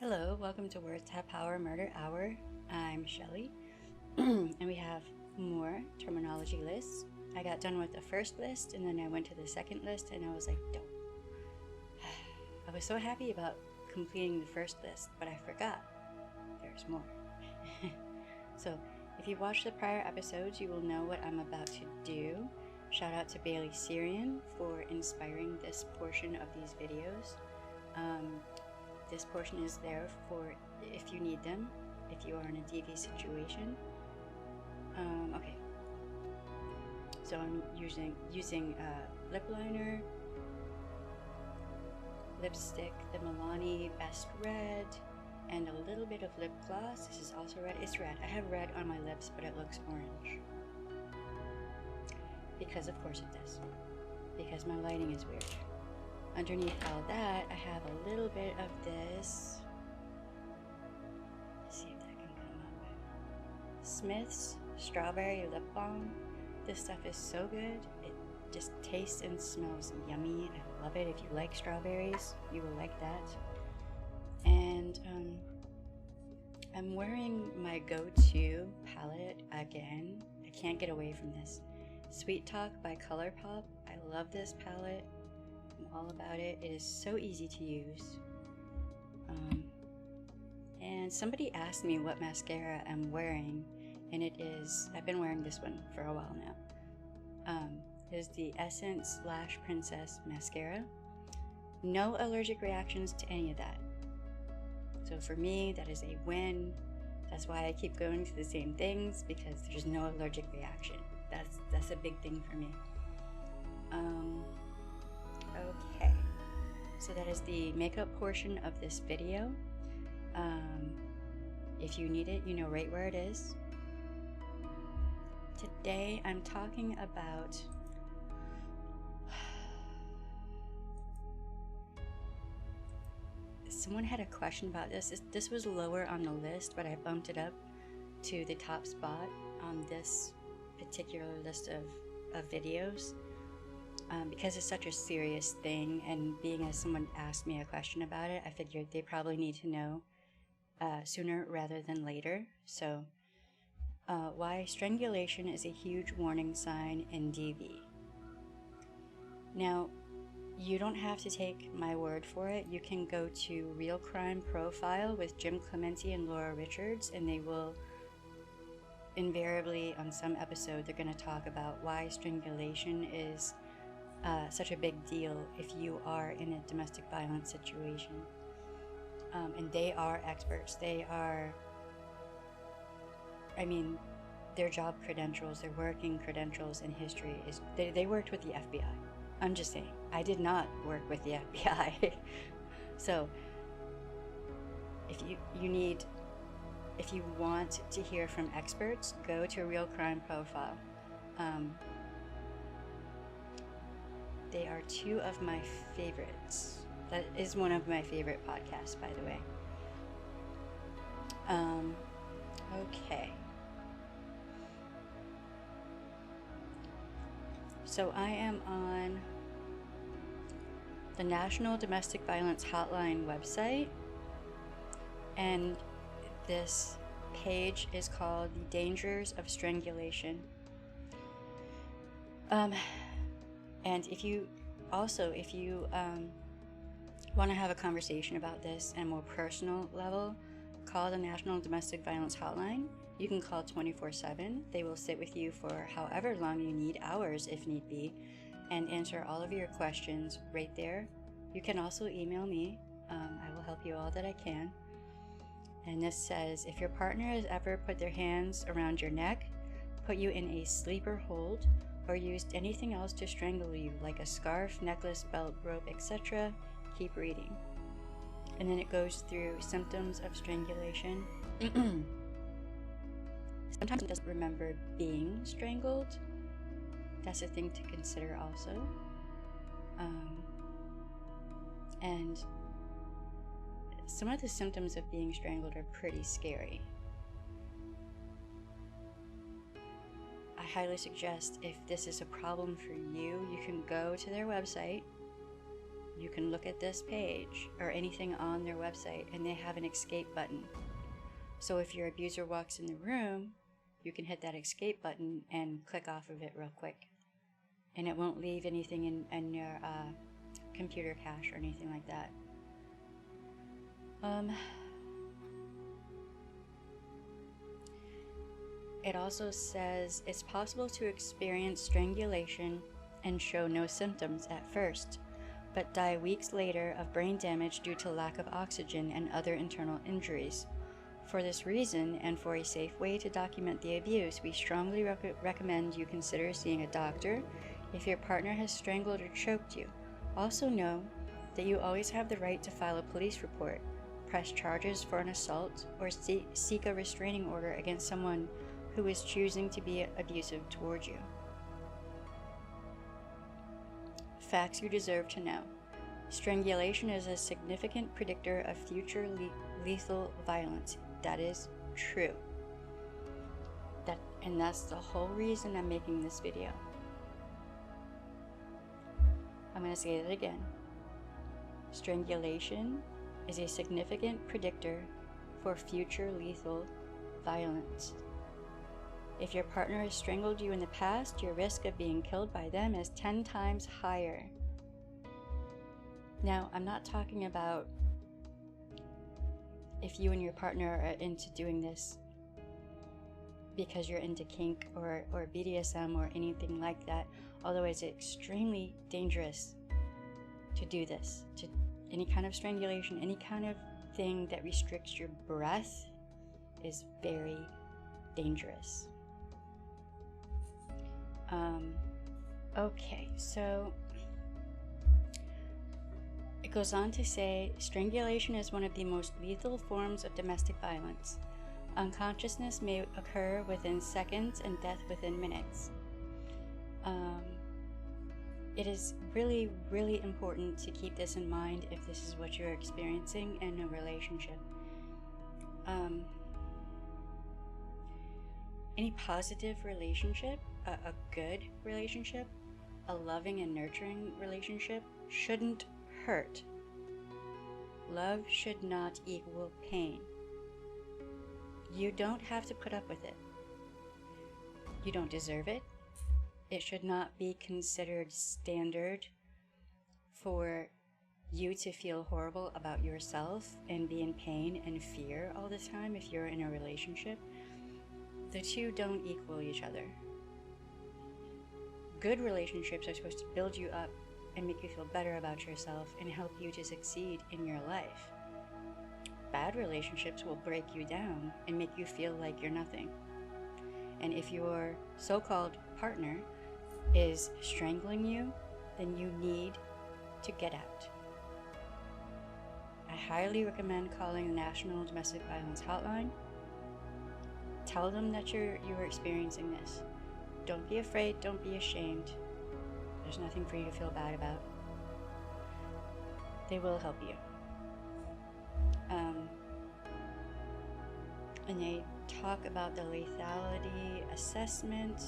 Hello, welcome to Words Have Power Murder Hour. I'm Shelly, and we have more terminology lists. I got done with the first list, and then I went to the second list, and I was like, dope. I was so happy about completing the first list, but I forgot there's more. So, if you've watched the prior episodes, you will know what I'm about to do. Shout out to Bailey Syrian for inspiring this portion of these videos. This portion is there for if you need them, if you are in a DV situation. Okay. So I'm using lip liner, lipstick, the Milani Best Red, and a little bit of lip gloss. This is also red. It's red. I have red on my lips, but it looks orange. Because of course it does. Because my lighting is weird. Underneath all that, I have a little bit of this. Let's see if that can come up. Smith's Strawberry Lip Balm. This stuff is so good. It just tastes and smells yummy. I love it. If you like strawberries, you will like that. And I'm wearing my go-to palette again. I can't get away from this. Sweet Talk by ColourPop. I love this palette. I'm all about it. It is so easy to use. And somebody asked me what mascara I'm wearing, and it is, I've been wearing this one for a while now. It is the Essence Lash Princess Mascara. No allergic reactions to any of that. So for me, that is a win. That's why I keep going to the same things, because there's no allergic reaction. That's a big thing for me. Okay, so that is the makeup portion of this video. If you need it, you know right where it is. Today I'm talking about someone had a question about this. This was lower on the list, but I bumped it up to the top spot on this particular list of videos. Because it's such a serious thing, and being as someone asked me a question about it, I figured they probably need to know sooner rather than later. So, why strangulation is a huge warning sign in DV. Now, you don't have to take my word for it. You can go to Real Crime Profile with Jim Clemente and Laura Richards, and they will invariably, on some episode, they're going to talk about why strangulation is such a big deal if you are in a domestic violence situation. And they are experts. They are, I mean, their job credentials, their working credentials in history is, they worked with the FBI. I'm just saying, I did not work with the FBI. So, if you want to hear from experts, go to Real Crime Profile. They are two of my favorites. That is one of my favorite podcasts, by the way. Okay. So I am on the National Domestic Violence Hotline website, and this page is called The Dangers of Strangulation. And if you want to have a conversation about this at a more personal level, call the National Domestic Violence Hotline. You can call 24/7. They will sit with you for however long you need, hours if need be, and answer all of your questions right there. You can also email me. I will help you all that I can. And this says, if your partner has ever put their hands around your neck, put you in a sleeper hold, or used anything else to strangle you, like a scarf, necklace, belt, rope, etc., keep reading. And then it goes through symptoms of strangulation. Sometimes it doesn't remember being strangled. That's a thing to consider also. And some of the symptoms of being strangled are pretty scary. I highly suggest, if this is a problem for you, you can go to their website you can look at this page or anything on their website and they have an escape button. So if your abuser walks in the room, you can hit that escape button and click off of it real quick. And it won't leave anything in your computer cache or anything like that. It also says it's possible to experience strangulation and show no symptoms at first, but die weeks later of brain damage due to lack of oxygen and other internal injuries. For this reason, and for a safe way to document the abuse, we strongly recommend you consider seeing a doctor if your partner has strangled or choked you. Also know that you always have the right to file a police report, press charges for an assault, or seek a restraining order against someone who is choosing to be abusive towards you. Facts you deserve to know. Strangulation is a significant predictor of future lethal violence. That is true. And that's the whole reason I'm making this video. I'm going to say it again. Strangulation is a significant predictor for future lethal violence. If your partner has strangled you in the past, your risk of being killed by them is 10 times higher. Now, I'm not talking about if you and your partner are into doing this because you're into kink or BDSM or anything like that, although it's extremely dangerous to do this. To any kind of strangulation, any kind of thing that restricts your breath is very dangerous. Okay, so it goes on to say, strangulation is one of the most lethal forms of domestic violence. Unconsciousness may occur within seconds and death within minutes. It is really, really important to keep this in mind if this is what you're experiencing in a relationship. Any positive relationship, a good relationship, a loving and nurturing relationship shouldn't hurt. Love should not equal pain. You don't have to put up with it. You don't deserve it. It should not be considered standard for you to feel horrible about yourself and be in pain and fear all the time if you're in a relationship. The two don't equal each other. Good relationships are supposed to build you up and make you feel better about yourself and help you to succeed in your life. Bad relationships will break you down and make you feel like you're nothing. And if your so-called partner is strangling you, then you need to get out. I highly recommend calling the National Domestic Violence Hotline. Tell them that you're experiencing this. Don't be afraid, don't be ashamed. There's nothing for you to feel bad about. They will help you. And they talk about the lethality assessment.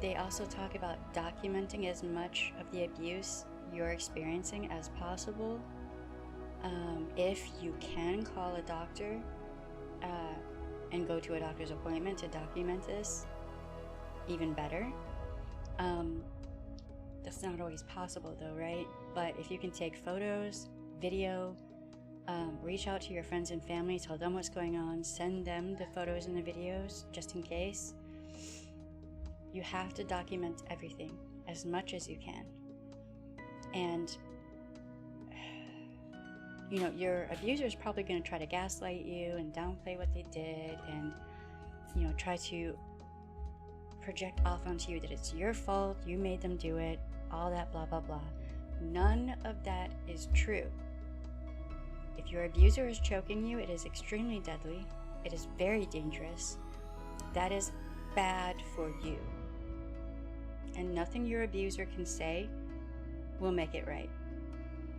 They also talk about documenting as much of the abuse you're experiencing as possible. If you can call a doctor and go to a doctor's appointment to document this, even better. That's not always possible though, right? But if you can take photos, video, reach out to your friends and family, tell them what's going on, send them the photos and the videos just in case. You have to document everything as much as you can. And you know, your abuser is probably going to try to gaslight you and downplay what they did and, you know, try to project off onto you that it's your fault, you made them do it, all that blah, blah, blah. None of that is true. If your abuser is choking you, it is extremely deadly. It is very dangerous. That is bad for you. And nothing your abuser can say will make it right.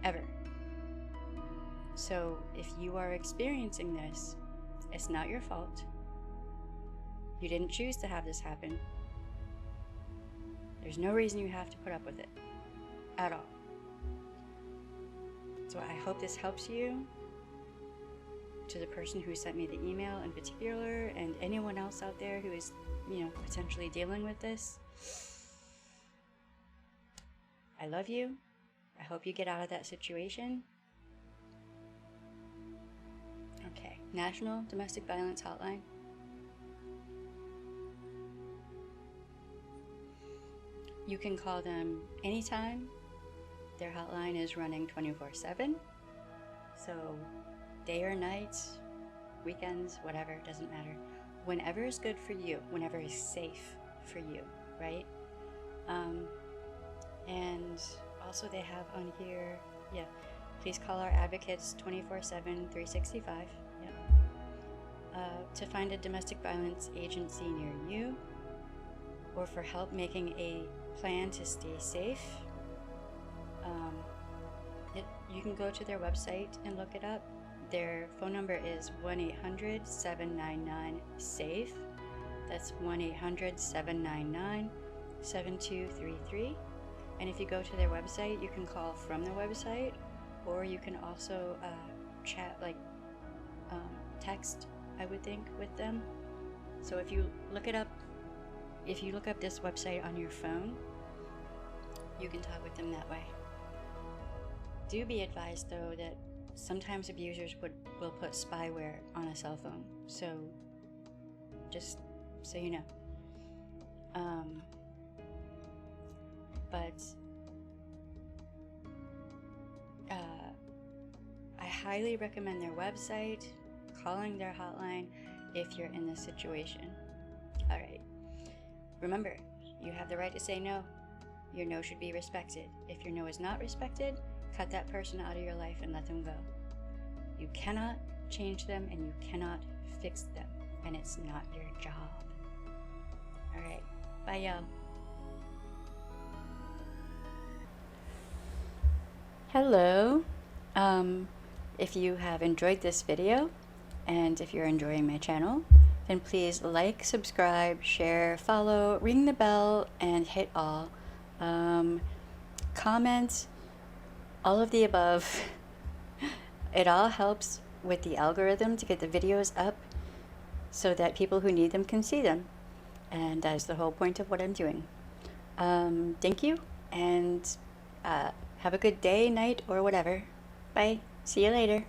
Ever. So if you are experiencing this, it's not your fault. You didn't choose to have this happen. There's no reason you have to put up with it at all. So I hope this helps you. To the person who sent me the email in particular, and anyone else out there who is, potentially dealing with this, I love you. I hope you get out of that situation. Okay, National Domestic Violence Hotline. You can call them anytime. Their hotline is running 24/7. So day or night, weekends, whatever, doesn't matter. Whenever is good for you, whenever is safe for you, right? And also they have on here, please call our advocates 24/7, 365, to find a domestic violence agency near you, or for help making a plan to stay safe. You can go to their website and look it up. Their phone number is 1-800-799-SAFE. That's 1-800-799-7233. And if you go to their website, you can call from their website, or you can also chat, text, I would think, with them. So if you look up this website on your phone, you can talk with them that way. Do be advised, though, that sometimes abusers will put spyware on a cell phone. So just so you know. But I highly recommend their website, calling their hotline if you're in this situation. All right. Remember, you have the right to say no. Your no should be respected. If your no is not respected, cut that person out of your life and let them go. You cannot change them, and you cannot fix them, and it's not your job. All right. Bye, y'all. Hello. If you have enjoyed this video, and if you're enjoying my channel, then please like, subscribe, share, follow, ring the bell, and hit all. Comment, all of the above. It all helps with the algorithm to get the videos up so that people who need them can see them. And that is the whole point of what I'm doing. Thank you, and have a good day, night, or whatever. Bye. See you later.